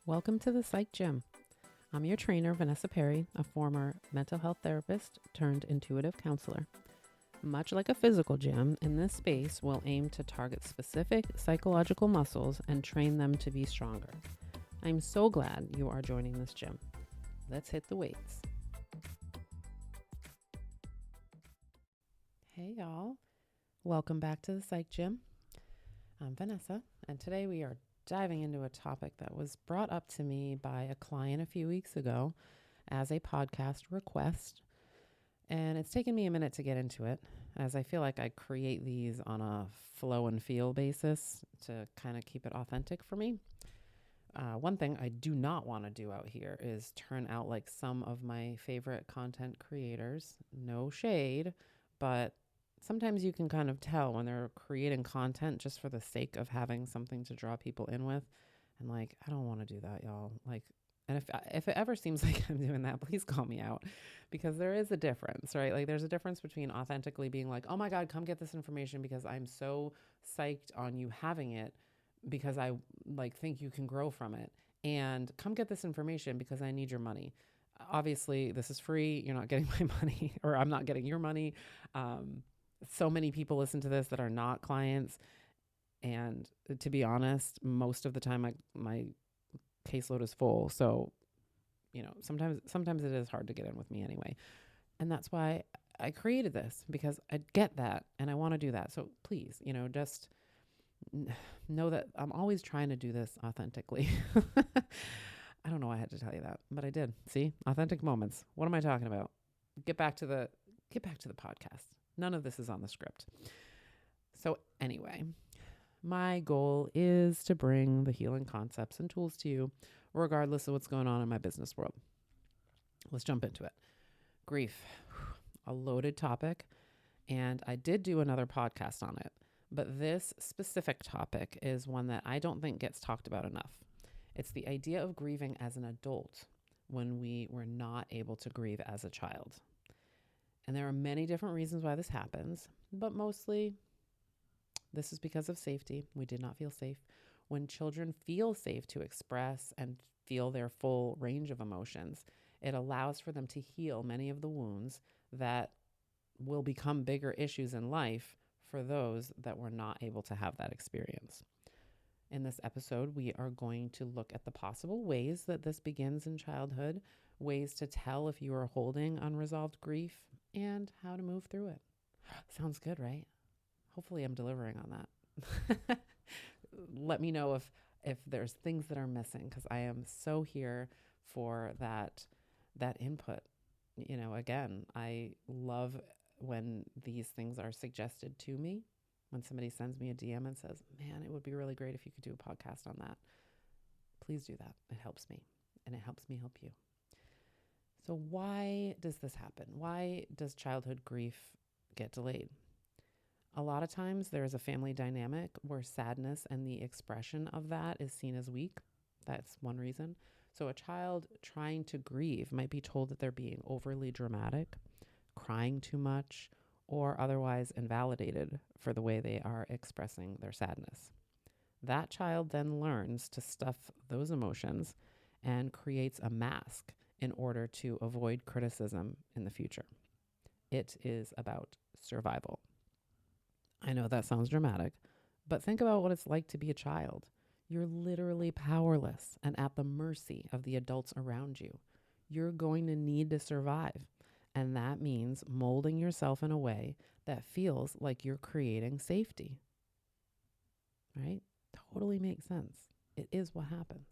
Welcome to the Psych Gym. I'm your trainer, Vanessa Perry, a former mental health therapist turned intuitive counselor. Much like a physical gym, in this space we'll aim to target specific psychological muscles and train them to be stronger. I'm so glad you are joining this gym. Let's hit the weights. Hey y'all, welcome back to the Psych Gym. I'm Vanessa, and today we are diving into a topic that was brought up to me by a client a few weeks ago as a podcast request. And it's taken me a minute to get into it, as I feel like I create these on a flow and feel basis to kind of keep it authentic for me. One thing I do not want to do out here is turn out like some of my favorite content creators. No shade, but sometimes you can kind of tell when they're creating content just for the sake of having something to draw people in with. And like, I don't want to do that, y'all. Like, and if it ever seems like I'm doing that, please call me out, because there is a difference, right? Like there's a difference between authentically being like, oh my God, come get this information because I'm so psyched on you having it because I like think you can grow from it, and come get this information because I need your money. Obviously, this is free. You're not getting my money, or I'm not getting your money. So many people listen to this that are not clients. And to be honest, most of the time my caseload is full. So, sometimes it is hard to get in with me anyway. And that's why I created this, because I get that and I want to do that. So please, just know that I'm always trying to do this authentically. I don't know why I had to tell you that, but I did. See, authentic moments. What am I talking about? Get back to the podcast. None of this is on the script. So anyway, my goal is to bring the healing concepts and tools to you, regardless of what's going on in my business world. Let's jump into it. Grief, a loaded topic, and I did do another podcast on it, but this specific topic is one that I don't think gets talked about enough. It's the idea of grieving as an adult when we were not able to grieve as a child. And there are many different reasons why this happens, but mostly this is because of safety. We did not feel safe. When children feel safe to express and feel their full range of emotions, it allows for them to heal many of the wounds that will become bigger issues in life for those that were not able to have that experience. In this episode, we are going to look at the possible ways that this begins in childhood, ways to tell if you are holding unresolved grief, and how to move through it. Sounds good, right? Hopefully I'm delivering on that. Let me know if there's things that are missing, because I am so here for that input. Again, I love when these things are suggested to me. When somebody sends me a DM and says, man, it would be really great if you could do a podcast on that. Please do that. It helps me, and it helps me help you. So why does this happen? Why does childhood grief get delayed? A lot of times there is a family dynamic where sadness and the expression of that is seen as weak. That's one reason. So a child trying to grieve might be told that they're being overly dramatic, crying too much, or otherwise invalidated for the way they are expressing their sadness. That child then learns to stuff those emotions and creates a mask in order to avoid criticism in the future. It is about survival. I know that sounds dramatic, but think about what it's like to be a child. You're literally powerless and at the mercy of the adults around you. You're going to need to survive. And that means molding yourself in a way that feels like you're creating safety. Right? Totally makes sense. It is what happens.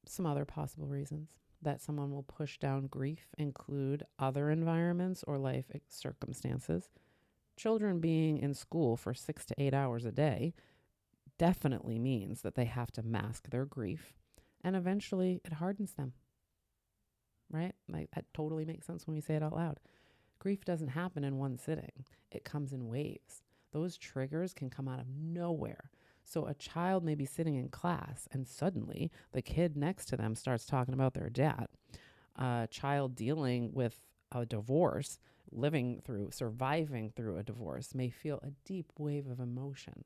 Some other possible reasons that someone will push down grief include other environments or life circumstances. Children being in school for 6 to 8 hours a day definitely means that they have to mask their grief, and eventually it hardens them. Right? Like, that totally makes sense when we say it out loud. Grief doesn't happen in one sitting. It comes in waves. Those triggers can come out of nowhere. So a child may be sitting in class and suddenly the kid next to them starts talking about their dad. A child dealing with a divorce, surviving through a divorce, may feel a deep wave of emotion.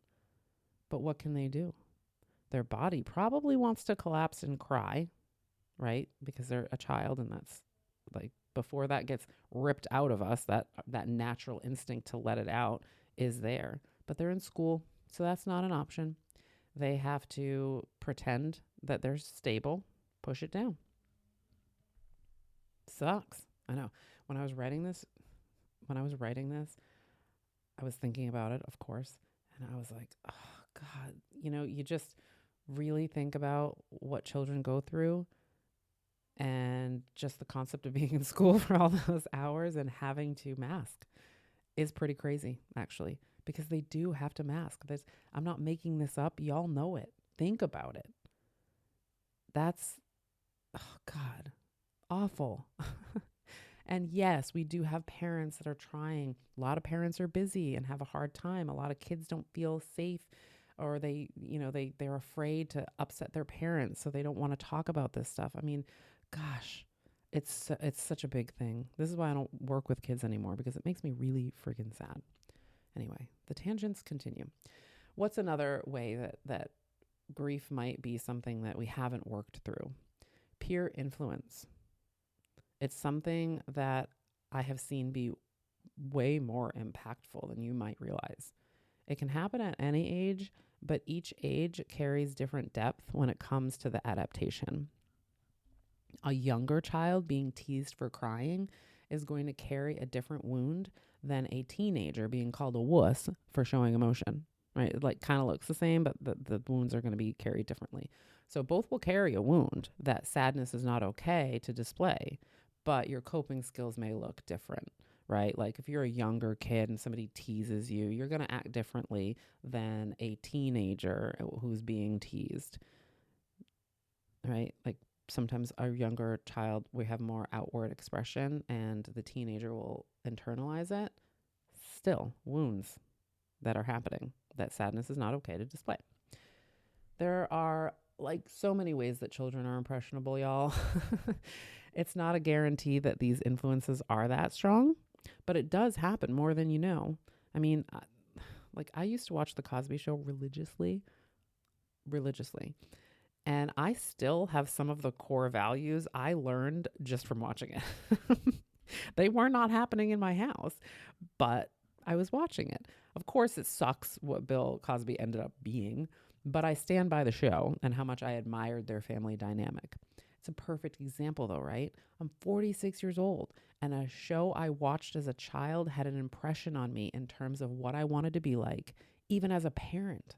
But what can they do? Their body probably wants to collapse and cry, right? Because they're a child, and that's like before that gets ripped out of us, that natural instinct to let it out is there. But they're in school, so that's not an option. They have to pretend that they're stable, push it down. Sucks. I know. When I was writing this, I was thinking about it, of course, and I was like, oh God, you just really think about what children go through, and just the concept of being in school for all those hours and having to mask is pretty crazy, actually, because they do have to mask. I'm not making this up. Y'all know it. Think about it. That's, oh God, awful. And yes, we do have parents that are trying. A lot of parents are busy and have a hard time. A lot of kids don't feel safe, or they're afraid to upset their parents, so they don't want to talk about this stuff. I mean, gosh, it's such a big thing. This is why I don't work with kids anymore, because it makes me really freaking sad. Anyway, the tangents continue. What's another way that grief might be something that we haven't worked through? Peer influence. It's something that I have seen be way more impactful than you might realize. It can happen at any age, but each age carries different depth when it comes to the adaptation. A younger child being teased for crying is going to carry a different wound than a teenager being called a wuss for showing emotion, right? It like kind of looks the same, but the wounds are going to be carried differently. So both will carry a wound that sadness is not okay to display, but your coping skills may look different, right? Like if you're a younger kid and somebody teases you, you're going to act differently than a teenager who's being teased, right? Like sometimes our younger child, we have more outward expression, and the teenager will internalize it. Still, wounds that are happening, that sadness is not okay to display. There are like so many ways that children are impressionable, y'all. It's not a guarantee that these influences are that strong, but it does happen more than you know. I mean, I used to watch The Cosby Show religiously. And I still have some of the core values I learned just from watching it. They were not happening in my house, but I was watching it. Of course, it sucks what Bill Cosby ended up being, but I stand by the show and how much I admired their family dynamic. It's a perfect example, though, right? I'm 46 years old, and a show I watched as a child had an impression on me in terms of what I wanted to be like, even as a parent.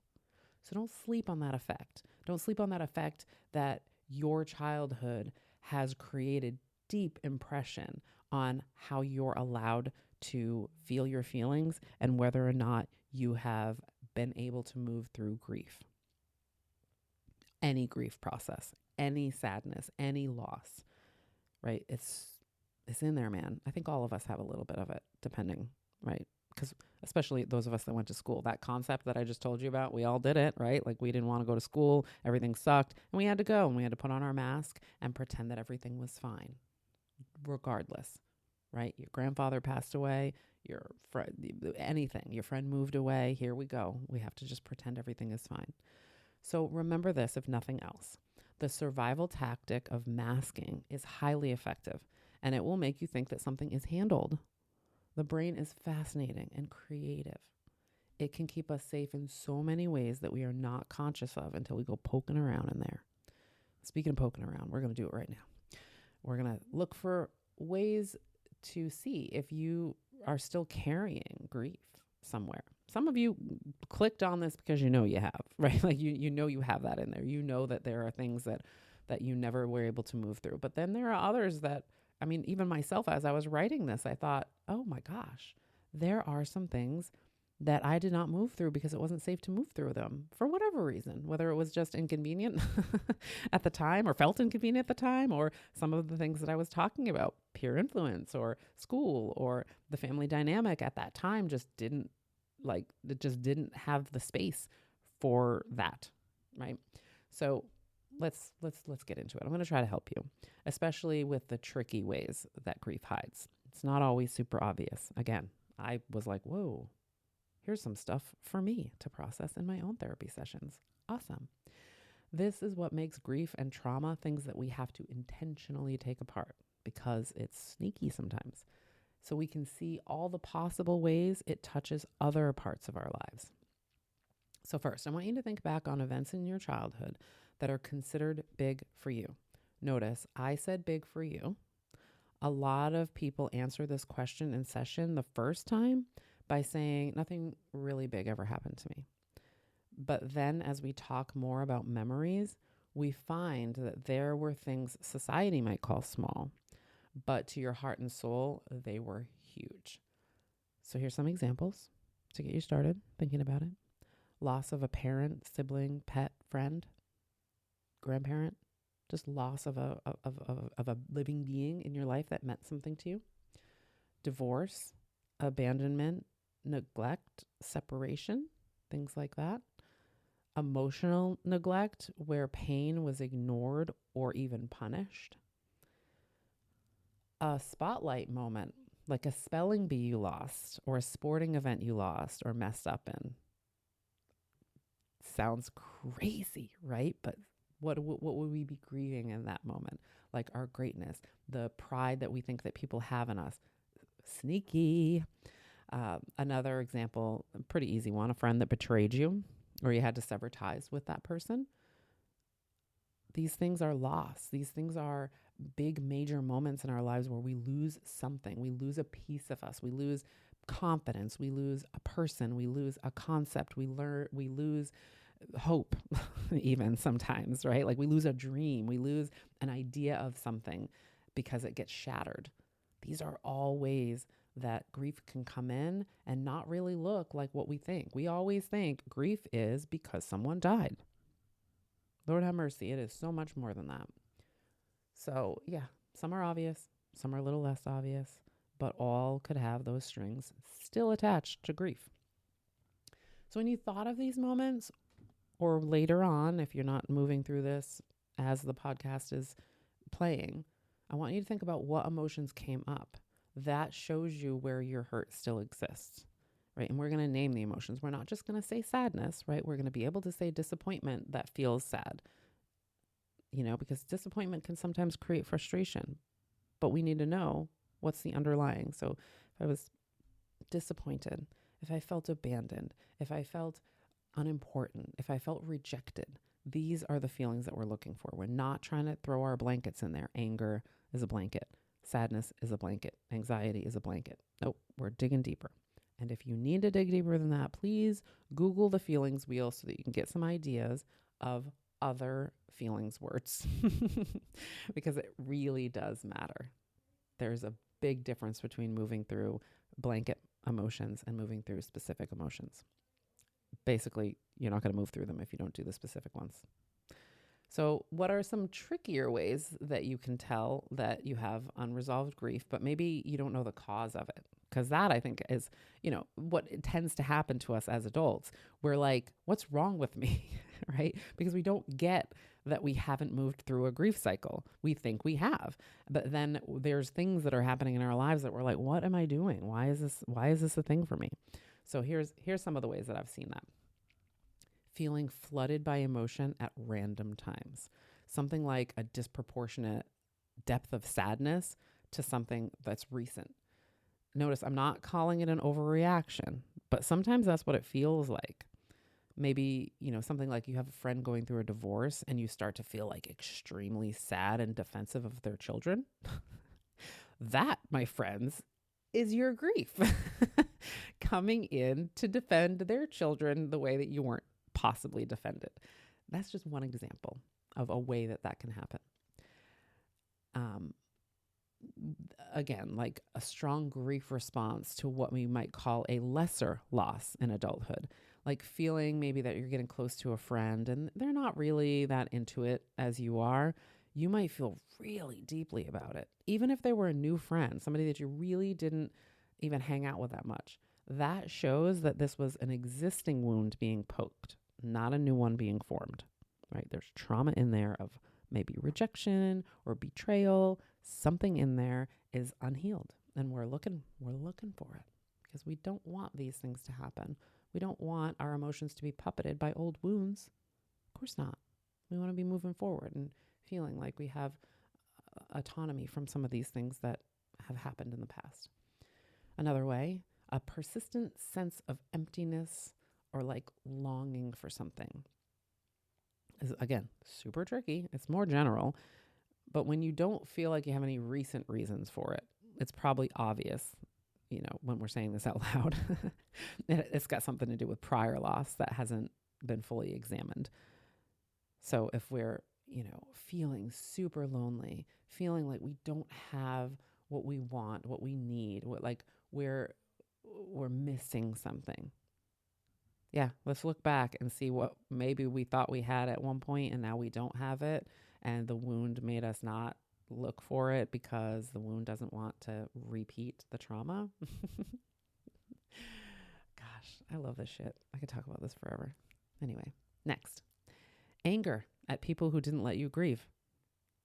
So don't sleep on that effect. Don't sleep on that effect that your childhood has created deep impression on how you're allowed to feel your feelings and whether or not you have been able to move through grief. Any grief process, any sadness, any loss, right? It's in there, man. I think all of us have a little bit of it, depending, right? Because especially those of us that went to school, that concept that I just told you about, we all did it, right? Like we didn't want to go to school, everything sucked, and we had to go, and we had to put on our mask and pretend that everything was fine, regardless, right? Your grandfather passed away, your friend, anything, your friend moved away, here we go. We have to just pretend everything is fine. So remember this, if nothing else. The survival tactic of masking is highly effective, and it will make you think that something is handled. The brain is fascinating and creative. It can keep us safe in so many ways that we are not conscious of until we go poking around in there. Speaking of poking around, we're going to do it right now. We're going to look for ways to see if you are still carrying grief somewhere. Some of you clicked on this because you know you have, right? Like you know you have that in there. You know that there are things that you never were able to move through. But then there are others that, I mean, even myself, as I was writing this, I thought, oh my gosh, there are some things that I did not move through because it wasn't safe to move through them for whatever reason, whether it was just inconvenient at the time or felt inconvenient at the time, or some of the things that I was talking about, peer influence or school or the family dynamic at that time just didn't have the space for that, right? So let's get into it. I'm going to try to help you, especially with the tricky ways that grief hides. It's not always super obvious. Again, I was like, here's some stuff for me to process in my own therapy sessions. Awesome. This is what makes grief and trauma things that we have to intentionally take apart because it's sneaky sometimes. So we can see all the possible ways it touches other parts of our lives. So first, I want you to think back on events in your childhood that are considered big for you. Notice I said big for you. A lot of people answer this question in session the first time by saying nothing really big ever happened to me. But then as we talk more about memories, we find that there were things society might call small, but to your heart and soul, they were huge. So here's some examples to get you started thinking about it. Loss of a parent, sibling, pet, friend, grandparent, just loss of a living being in your life that meant something to you. Divorce, abandonment, neglect, separation, things like that. Emotional neglect, where pain was ignored or even punished. A spotlight moment, like a spelling bee you lost or a sporting event you lost or messed up in. Sounds crazy, right? But what would we be grieving in that moment? Like our greatness, the pride that we think that people have in us. Sneaky. Another example, a pretty easy one, a friend that betrayed you or you had to sever ties with that person. These things are loss. These things are big, major moments in our lives where we lose something. We lose a piece of us. We lose confidence. We lose a person. We lose a concept. We lose hope even sometimes, right? Like we lose a dream. We lose an idea of something because it gets shattered. These are all ways that grief can come in and not really look like what we think. We always think grief is because someone died. Lord have mercy. It is so much more than that. So yeah, some are obvious, some are a little less obvious, but all could have those strings still attached to grief. So when you thought of these moments, or later on, if you're not moving through this as the podcast is playing, I want you to think about what emotions came up. That shows you where your hurt still exists, right? And we're going to name the emotions. We're not just going to say sadness, right? We're going to be able to say disappointment that feels sad, because disappointment can sometimes create frustration, but we need to know what's the underlying. So if I was disappointed, if I felt abandoned, if I felt unimportant, if I felt rejected, these are the feelings that we're looking for. We're not trying to throw our blankets in there. Anger is a blanket. Sadness is a blanket. Anxiety is a blanket. Nope, we're digging deeper. And if you need to dig deeper than that, please Google the feelings wheel so that you can get some ideas of other feelings words because it really does matter. There's a big difference between moving through blanket emotions and moving through specific emotions. Basically, you're not going to move through them if you don't do the specific ones. So what are some trickier ways that you can tell that you have unresolved grief, but maybe you don't know the cause of it? Because that, I think, is, what tends to happen to us as adults. We're like, what's wrong with me, right? Because we don't get that we haven't moved through a grief cycle. We think we have. But then there's things that are happening in our lives that we're like, what am I doing? Why is this a thing for me? So here's some of the ways that I've seen that. Feeling flooded by emotion at random times. Something like a disproportionate depth of sadness to something that's recent. Notice I'm not calling it an overreaction, but sometimes that's what it feels like. Maybe, something like you have a friend going through a divorce and you start to feel like extremely sad and defensive of their children. That, my friends, is your grief coming in to defend their children the way that you weren't possibly defended. That's just one example of a way that can happen. Again, like a strong grief response to what we might call a lesser loss in adulthood, like feeling maybe that you're getting close to a friend and they're not really that into it as you are. You might feel really deeply about it, even if they were a new friend, somebody that you really didn't even hang out with that much. That shows that this was an existing wound being poked, not a new one being formed, right? There's trauma in there of maybe rejection or betrayal. Something in there is unhealed, and we're looking for it because we don't want these things to happen. We don't want our emotions to be puppeted by old wounds. Of course not. We want to be moving forward and feeling like we have autonomy from some of these things that have happened in the past. Another way, a persistent sense of emptiness or like longing for something is, again, super tricky. It's more general. But when you don't feel like you have any recent reasons for it, it's probably obvious, when we're saying this out loud. It's got something to do with prior loss that hasn't been fully examined. So if we're, feeling super lonely, feeling like we don't have what we want, what we need, we're missing something. Yeah, let's look back and see what maybe we thought we had at one point and now we don't have it. And the wound made us not look for it because the wound doesn't want to repeat the trauma. Gosh, I love this shit. I could talk about this forever. Anyway, next. Anger at people who didn't let you grieve.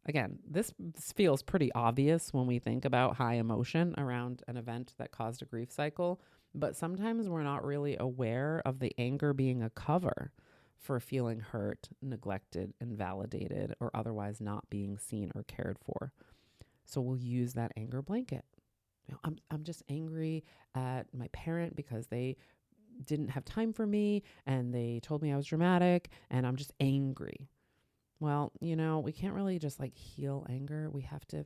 Again, this feels pretty obvious when we think about high emotion around an event that caused a grief cycle, but sometimes we're not really aware of the anger being a cover for feeling hurt, neglected, invalidated, or otherwise not being seen or cared for. So we'll use that anger blanket. I'm just angry at my parent because they didn't have time for me and they told me I was dramatic and I'm just angry. Well, we can't really just heal anger. We have to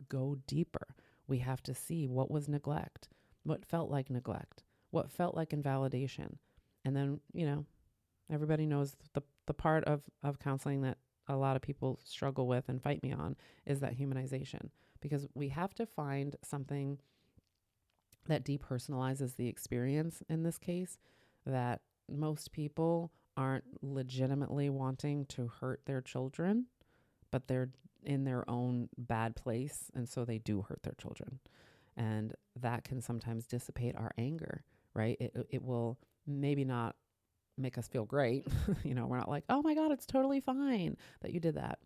go deeper. We have to see what was neglect, what felt like neglect, what felt like invalidation. And then, everybody knows the part of counseling that a lot of people struggle with and fight me on is that humanization, because we have to find something that depersonalizes the experience in this case, that most people aren't legitimately wanting to hurt their children, but they're in their own bad place. And so they do hurt their children. And that can sometimes dissipate our anger, right? It will maybe not make us feel great. We're not like, oh my God, it's totally fine that you did that.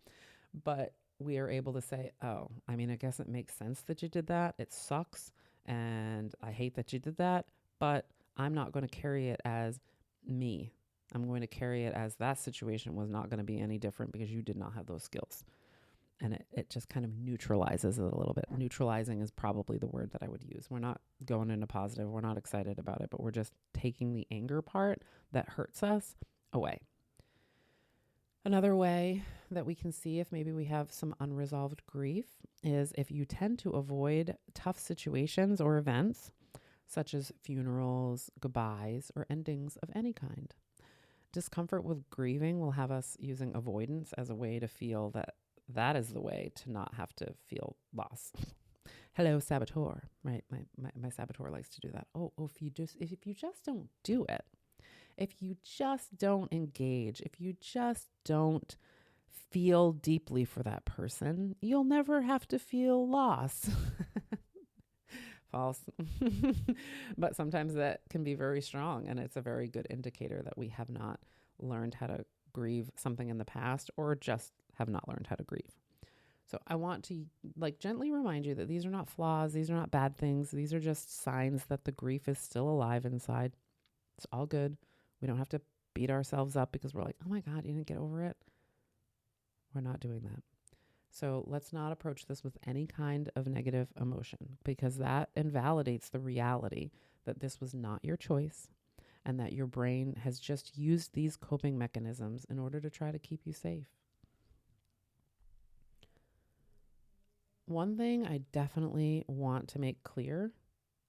But we are able to say, oh, I guess it makes sense that you did that. It sucks. And I hate that you did that, but I'm not going to carry it as me. I'm going to carry it as that situation was not going to be any different because you did not have those skills. And it just kind of neutralizes it a little bit. Neutralizing is probably the word that I would use. We're not going into positive. We're not excited about it, but we're just taking the anger part that hurts us away. Another way that we can see if maybe we have some unresolved grief is if you tend to avoid tough situations or events, such as funerals, goodbyes, or endings of any kind. Discomfort with grieving will have us using avoidance as a way to feel that is the way to not have to feel loss. Hello, saboteur, right? My saboteur likes to do that. If you just don't do it, if you just don't engage, if you just don't feel deeply for that person, you'll never have to feel loss. False. But sometimes that can be very strong, and it's a very good indicator that we have not learned how to grieve something in the past or just have not learned how to grieve. So I want to gently remind you that these are not flaws. These are not bad things. These are just signs that the grief is still alive inside. It's all good. We don't have to beat ourselves up because we're like, oh my God, you didn't get over it. We're not doing that. So let's not approach this with any kind of negative emotion, because that invalidates the reality that this was not your choice and that your brain has just used these coping mechanisms in order to try to keep you safe. One thing I definitely want to make clear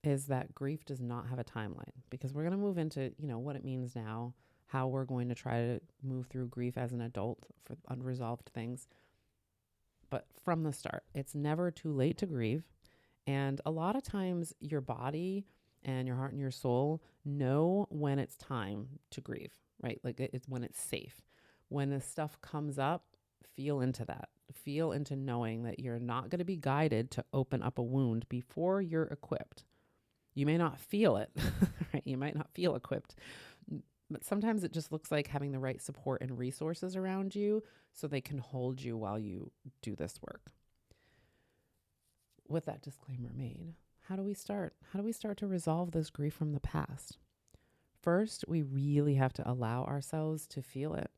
is that grief does not have a timeline, because we're going to move into, what it means now, how we're going to try to move through grief as an adult for unresolved things. But from the start, it's never too late to grieve. And a lot of times your body and your heart and your soul know when it's time to grieve, right? It's when it's safe. When this stuff comes up, feel into that. Feel into knowing that you're not going to be guided to open up a wound before you're equipped. You may not feel it, right? You might not feel equipped. But sometimes it just looks like having the right support and resources around you so they can hold you while you do this work. With that disclaimer made, how do we start? How do we start to resolve this grief from the past? First, we really have to allow ourselves to feel it.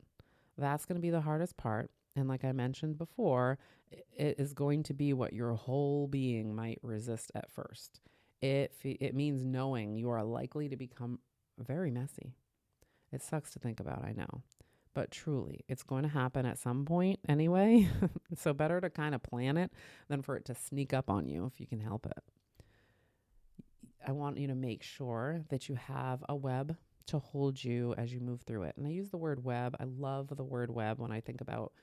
That's going to be the hardest part. And like I mentioned before, it is going to be what your whole being might resist at first. It means knowing you are likely to become very messy. It sucks to think about, I know. But truly, it's going to happen at some point anyway. So better to kind of plan it than for it to sneak up on you if you can help it. I want you to make sure that you have a web to hold you as you move through it. And I use the word web. I love the word web when I think about,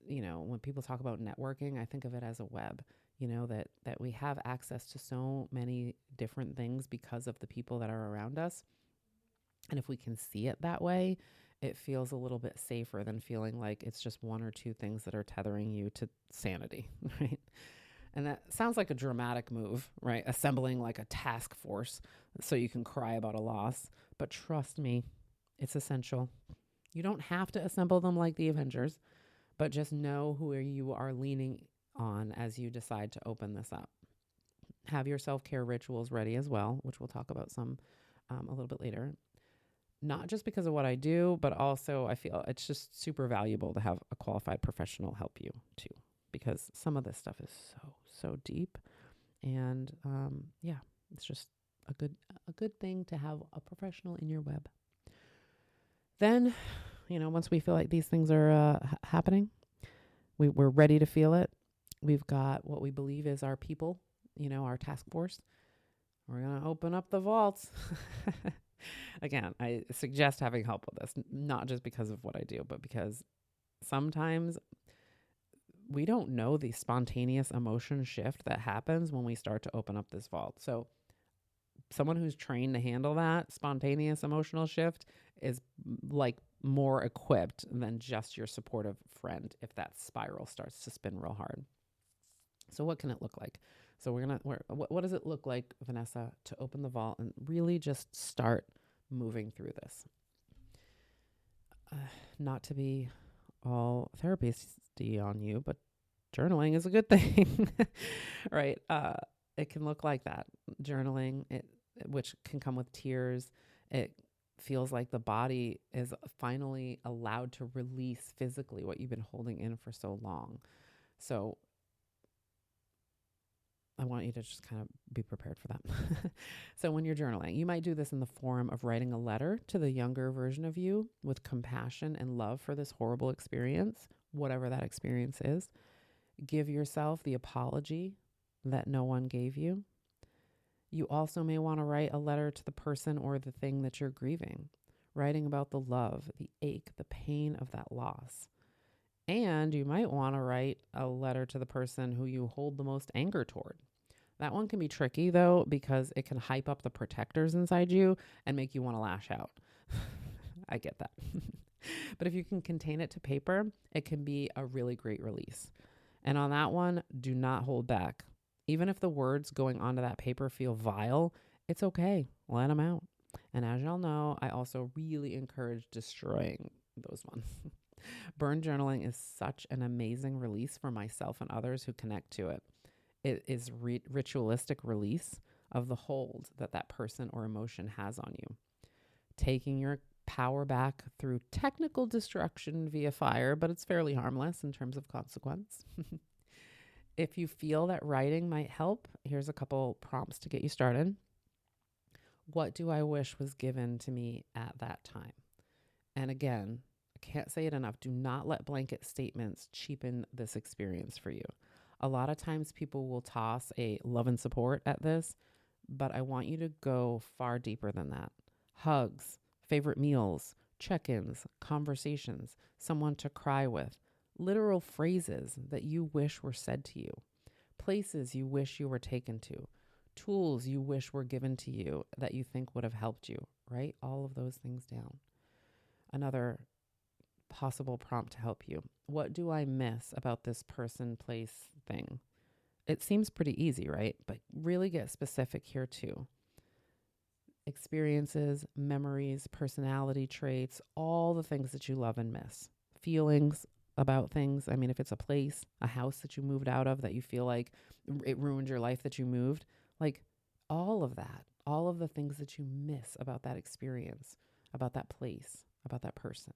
when people talk about networking, I think of it as a web, that we have access to so many different things because of the people that are around us. And if we can see it that way, it feels a little bit safer than feeling like it's just one or two things that are tethering you to sanity, right? And that sounds like a dramatic move, right? Assembling like a task force so you can cry about a loss. But trust me, it's essential. You don't have to assemble them like the Avengers, but just know who you are leaning on as you decide to open this up. Have your self-care rituals ready as well, which we'll talk about some a little bit later. Not just because of what I do, but also I feel it's just super valuable to have a qualified professional help you too, because some of this stuff is so deep. And it's just a good thing to have a professional in your web. Then, once we feel like these things are happening, we're ready to feel it. We've got what we believe is our people, our task force. We're going to open up the vaults. Again, I suggest having help with this, not just because of what I do, but because sometimes we don't know the spontaneous emotion shift that happens when we start to open up this vault. So someone who's trained to handle that spontaneous emotional shift is like more equipped than just your supportive friend if that spiral starts to spin real hard. So what can it look like? So what does it look like, Vanessa, to open the vault and really just start moving through this? Not to be all therapy-y on you, but journaling is a good thing, right? It can look like that. Journaling, which can come with tears. It feels like the body is finally allowed to release physically what you've been holding in for so long. So I want you to just kind of be prepared for that. So when you're journaling, you might do this in the form of writing a letter to the younger version of you with compassion and love for this horrible experience, whatever that experience is. Give yourself the apology that no one gave you. You also may want to write a letter to the person or the thing that you're grieving, writing about the love, the ache, the pain of that loss. And you might want to write a letter to the person who you hold the most anger toward. That one can be tricky, though, because it can hype up the protectors inside you and make you want to lash out. I get that. But if you can contain it to paper, it can be a really great release. And on that one, do not hold back. Even if the words going onto that paper feel vile, it's okay. Let them out. And as y'all know, I also really encourage destroying those ones. Burn journaling is such an amazing release for myself and others who connect to it. It is ritualistic release of the hold that person or emotion has on you. Taking your power back through technical destruction via fire, but it's fairly harmless in terms of consequence. If you feel that writing might help, here's a couple prompts to get you started. What do I wish was given to me at that time? And again, I can't say it enough. Do not let blanket statements cheapen this experience for you. A lot of times people will toss a love and support at this, but I want you to go far deeper than that. Hugs, favorite meals, check-ins, conversations, someone to cry with, literal phrases that you wish were said to you, places you wish you were taken to, tools you wish were given to you that you think would have helped you. Write all of those things down. Another possible prompt to help you. What do I miss about this person, place, thing? It seems pretty easy, right? But really get specific here too. Experiences, memories, personality traits, all the things that you love and miss. Feelings about things. I mean, if it's a place, a house that you moved out of that you feel like it ruined your life that you moved, like all of that, all of the things that you miss about that experience, about that place, about that person.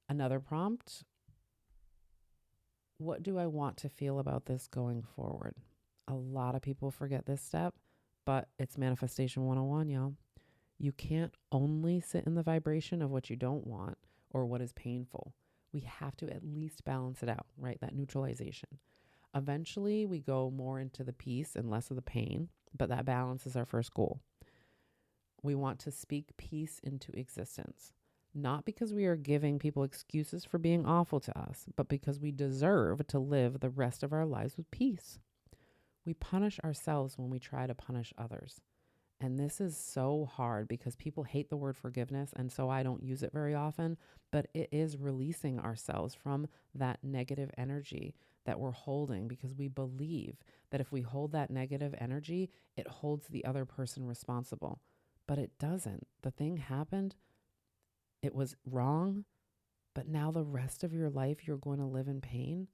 Another prompt: what do I want to feel about this going forward? A lot of people forget this step, but it's manifestation 101, y'all. You can't only sit in the vibration of what you don't want or what is painful. We have to at least balance it out, right? That neutralization. Eventually, we go more into the peace and less of the pain, but that balance is our first goal. We want to speak peace into existence, not because we are giving people excuses for being awful to us, but because we deserve to live the rest of our lives with peace. We punish ourselves when we try to punish others. And this is so hard because people hate the word forgiveness, and so I don't use it very often, but it is releasing ourselves from that negative energy that we're holding, because we believe that if we hold that negative energy, it holds the other person responsible. But it doesn't. The thing happened, it was wrong, but now the rest of your life you're going to live in pain.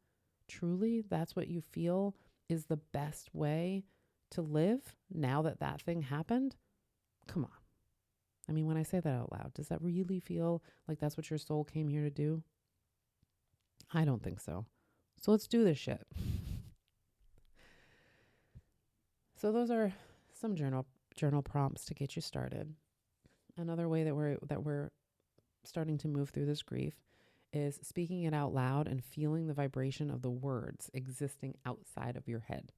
Truly, that's what you feel is the best way to live now that that thing happened? Come on. I mean, when I say that out loud, does that really feel like that's what your soul came here to do? I don't think so. So let's do this shit. So those are some journal prompts to get you started. Another way that we're starting to move through this grief is speaking it out loud and feeling the vibration of the words existing outside of your head.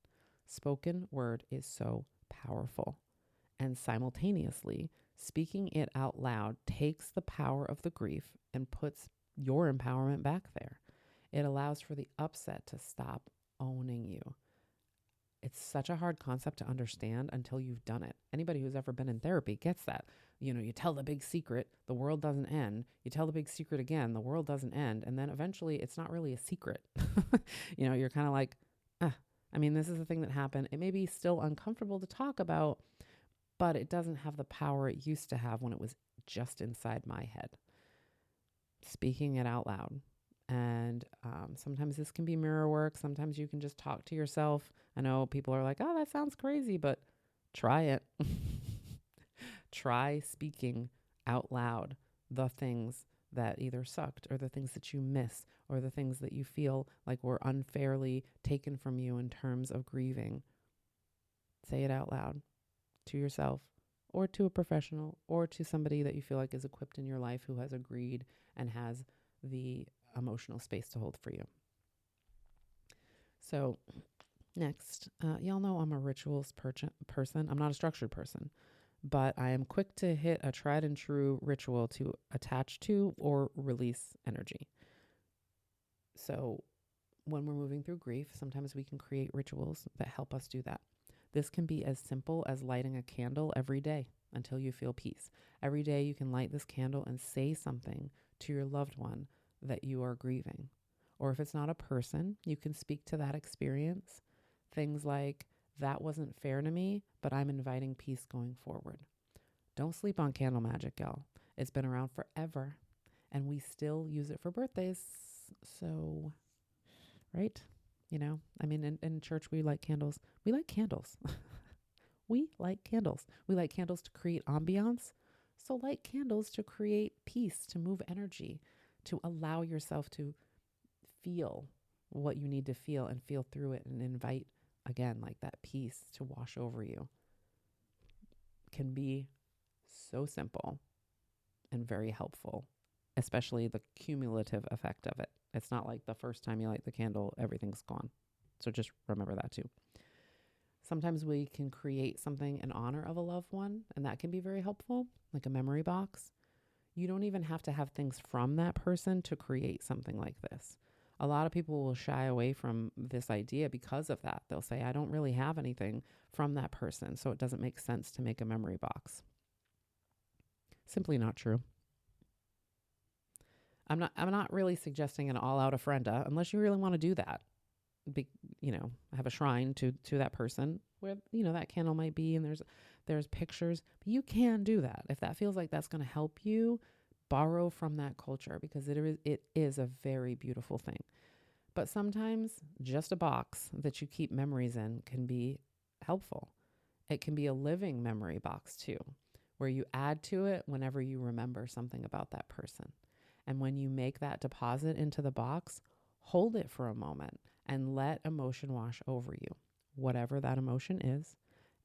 Spoken word is so powerful. And simultaneously, speaking it out loud takes the power of the grief and puts your empowerment back there. It allows for the upset to stop owning you. It's such a hard concept to understand until you've done it. Anybody who's ever been in therapy gets that. You tell the big secret, the world doesn't end. You tell the big secret again, the world doesn't end. And then eventually it's not really a secret. You're kind of like, this is the thing that happened. It may be still uncomfortable to talk about, but it doesn't have the power it used to have when it was just inside my head. Speaking it out loud. And sometimes this can be mirror work. Sometimes you can just talk to yourself. I know people are like, oh, that sounds crazy, but try it. Try speaking out loud the things that either sucked or the things that you miss or the things that you feel like were unfairly taken from you in terms of grieving. Say it out loud to yourself or to a professional or to somebody that you feel like is equipped in your life who has agreed and has the emotional space to hold for you. So next, y'all know I'm a rituals person. I'm not a structured person, but I am quick to hit a tried and true ritual to attach to or release energy. So when we're moving through grief, sometimes we can create rituals that help us do that. This can be as simple as lighting a candle every day until you feel peace. Every day you can light this candle and say something to your loved one that you are grieving. Or if it's not a person, you can speak to that experience. Things like, that wasn't fair to me, but I'm inviting peace going forward. Don't sleep on candle magic, y'all. It's been around forever, and we still use it for birthdays. So, right? In church, we light candles. We light candles. We light candles. We light candles to create ambiance. So light candles to create peace, to move energy, to allow yourself to feel what you need to feel and feel through it and invite, again, like that peace to wash over you. Can be so simple and very helpful, especially the cumulative effect of it. It's not like the first time you light the candle, everything's gone. So just remember that too. Sometimes we can create something in honor of a loved one, and that can be very helpful, like a memory box. You don't even have to have things from that person to create something like this. A lot of people will shy away from this idea because of that. They'll say, I don't really have anything from that person, so it doesn't make sense to make a memory box. Simply not true. I'm not really suggesting an all-out ofrenda unless you really want to do that. Have a shrine to that person where, that candle might be, and there's pictures. But you can do that. If that feels like that's going to help you, borrow from that culture, because it is a very beautiful thing. But sometimes just a box that you keep memories in can be helpful. It can be a living memory box too, where you add to it whenever you remember something about that person. And when you make that deposit into the box, hold it for a moment and let emotion wash over you, whatever that emotion is.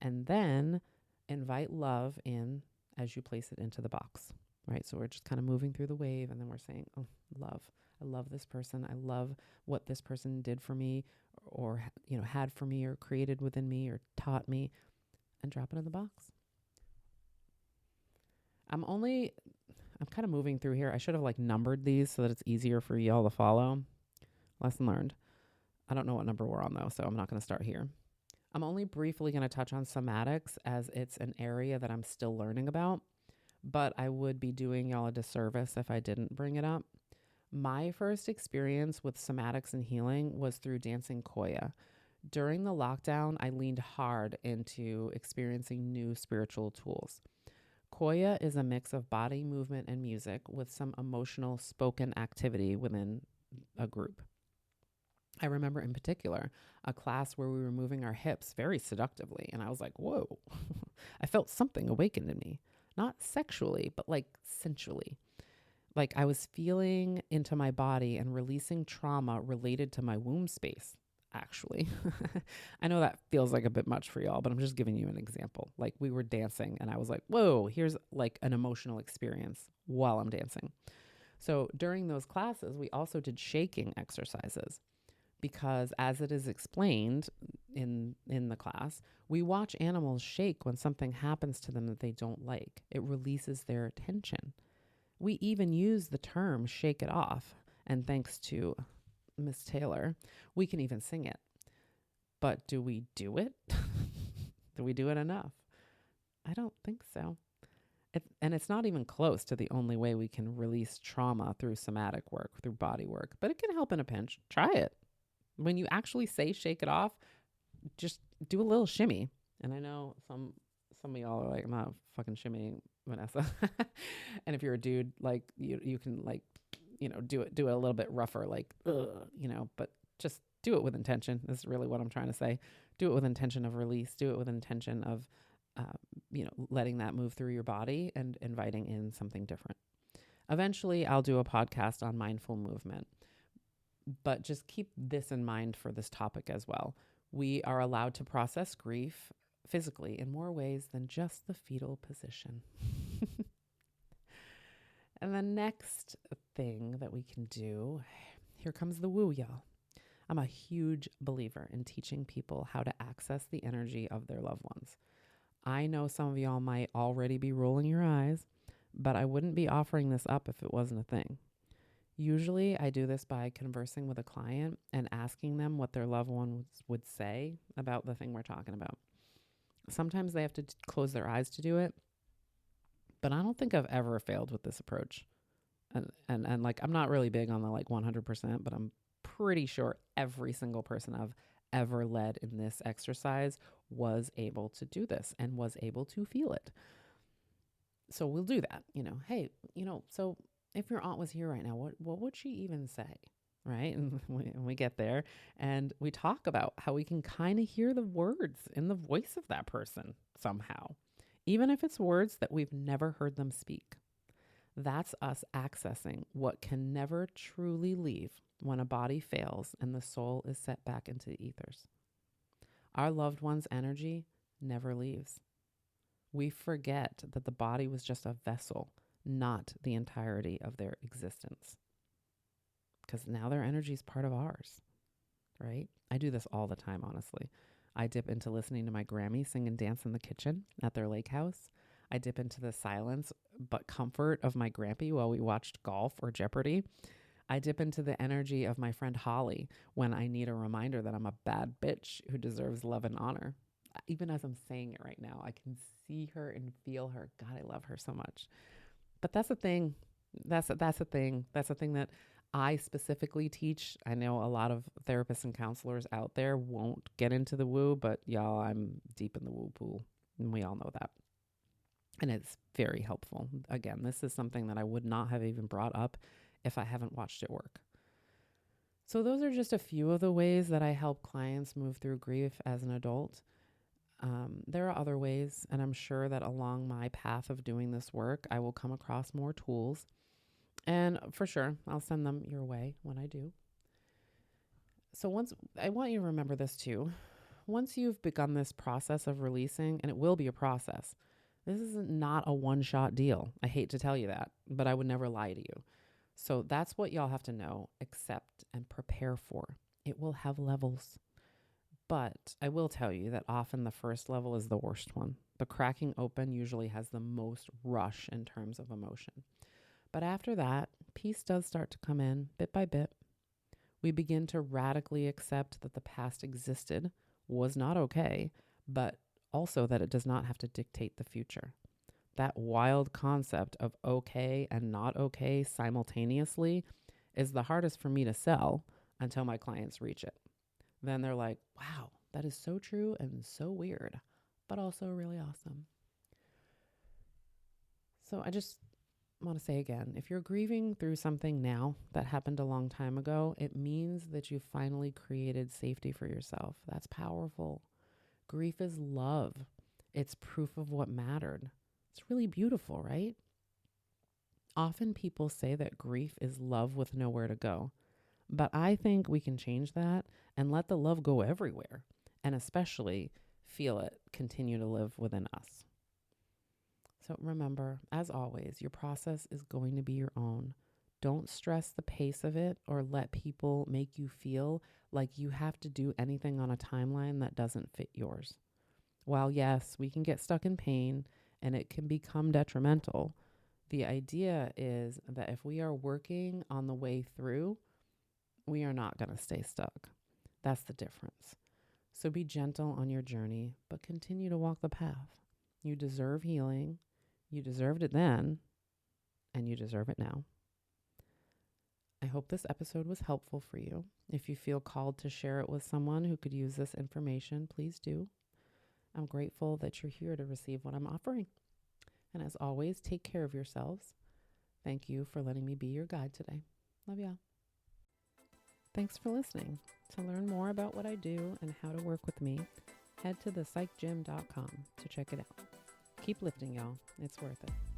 And then invite love in as you place it into the box, right? So we're just kind of moving through the wave, and then we're saying, oh, love. I love this person. I love what this person did for me, or, had for me, or created within me, or taught me, and drop it in the box. I'm kind of moving through here. I should have numbered these so that it's easier for y'all to follow. Lesson learned. I don't know what number we're on though, so I'm not going to start here. I'm only briefly going to touch on somatics as it's an area that I'm still learning about, but I would be doing y'all a disservice if I didn't bring it up. My first experience with somatics and healing was through dancing Koya. During the lockdown, I leaned hard into experiencing new spiritual tools. Koya is a mix of body movement and music with some emotional spoken activity within a group. I remember in particular a class where we were moving our hips very seductively, and I was like, whoa, I felt something awakened in me, not sexually, but sensually. I was feeling into my body and releasing trauma related to my womb space, actually. I know that feels like a bit much for y'all, but I'm just giving you an example. We were dancing, and I was like, whoa, here's an emotional experience while I'm dancing. So during those classes, we also did shaking exercises. Because as it is explained in the class, we watch animals shake when something happens to them that they don't like. It releases their tension. We even use the term shake it off. And thanks to Miss Taylor, we can even sing it. But do we do it? Do we do it enough? I don't think so. And it's not even close to the only way we can release trauma through somatic work, through body work. But it can help in a pinch. Try it. When you actually say shake it off, just do a little shimmy. And I know some of y'all are like, I'm not fucking shimmying, Vanessa. And if you're a dude, you can do it a little bit rougher, but just do it with intention. This is really what I'm trying to say. Do it with intention of release. Do it with intention of, letting that move through your body and inviting in something different. Eventually, I'll do a podcast on mindful movement. But just keep this in mind for this topic as well. We are allowed to process grief physically in more ways than just the fetal position. And the next thing that we can do, here comes the woo, y'all. I'm a huge believer in teaching people how to access the energy of their loved ones. I know some of y'all might already be rolling your eyes, but I wouldn't be offering this up if it wasn't a thing. Usually I do this by conversing with a client and asking them what their loved one would say about the thing we're talking about. Sometimes they have to close their eyes to do it, but I don't think I've ever failed with this approach. And I'm not really big on the 100%, but I'm pretty sure every single person I've ever led in this exercise was able to do this and was able to feel it. So we'll do that, hey, so if your aunt was here right now, what would she even say? Right? And we get there and we talk about how we can kind of hear the words in the voice of that person somehow, even if it's words that we've never heard them speak. That's us accessing what can never truly leave when a body fails and the soul is set back into the ethers. Our loved one's energy never leaves. We forget that the body was just a vessel, not the entirety of their existence. Because now their energy is part of ours, right? I do this all the time, honestly. I dip into listening to my Grammy sing and dance in the kitchen at their lake house. I dip into the silence but comfort of my Grampy while we watched golf or Jeopardy. I dip into the energy of my friend Holly when I need a reminder that I'm a bad bitch who deserves love and honor. Even as I'm saying it right now, I can see her and feel her. God, I love her so much. But that's the thing. That's a thing. That's a thing that I specifically teach. I know a lot of therapists and counselors out there won't get into the woo, but y'all, I'm deep in the woo pool, and we all know that. And it's very helpful. Again, this is something that I would not have even brought up if I haven't watched it work. So those are just a few of the ways that I help clients move through grief as an adult. There are other ways, and I'm sure that along my path of doing this work, I will come across more tools. And for sure, I'll send them your way when I do. So I want you to remember this too. Once you've begun this process of releasing, and it will be a process, this is not a one-shot deal. I hate to tell you that, but I would never lie to you. So that's what y'all have to know, accept, and prepare for. It will have levels. But I will tell you that often the first level is the worst one. The cracking open usually has the most rush in terms of emotion. But after that, peace does start to come in bit by bit. We begin to radically accept that the past existed, was not okay, but also that it does not have to dictate the future. That wild concept of okay and not okay simultaneously is the hardest for me to sell until my clients reach it. Then they're like, wow, that is so true and so weird, but also really awesome. So I just want to say again, if you're grieving through something now that happened a long time ago, it means that you finally created safety for yourself. That's powerful. Grief is love. It's proof of what mattered. It's really beautiful, right? Often people say that grief is love with nowhere to go. But I think we can change that and let the love go everywhere, and especially feel it continue to live within us. So remember, as always, your process is going to be your own. Don't stress the pace of it or let people make you feel like you have to do anything on a timeline that doesn't fit yours. While yes, we can get stuck in pain and it can become detrimental, the idea is that if we are working on the way through, we are not going to stay stuck. That's the difference. So be gentle on your journey, but continue to walk the path. You deserve healing. You deserved it then, and you deserve it now. I hope this episode was helpful for you. If you feel called to share it with someone who could use this information, please do. I'm grateful that you're here to receive what I'm offering. And as always, take care of yourselves. Thank you for letting me be your guide today. Love y'all. Thanks for listening. To learn more about what I do and how to work with me, head to thepsychgym.com to check it out. Keep lifting, y'all. It's worth it.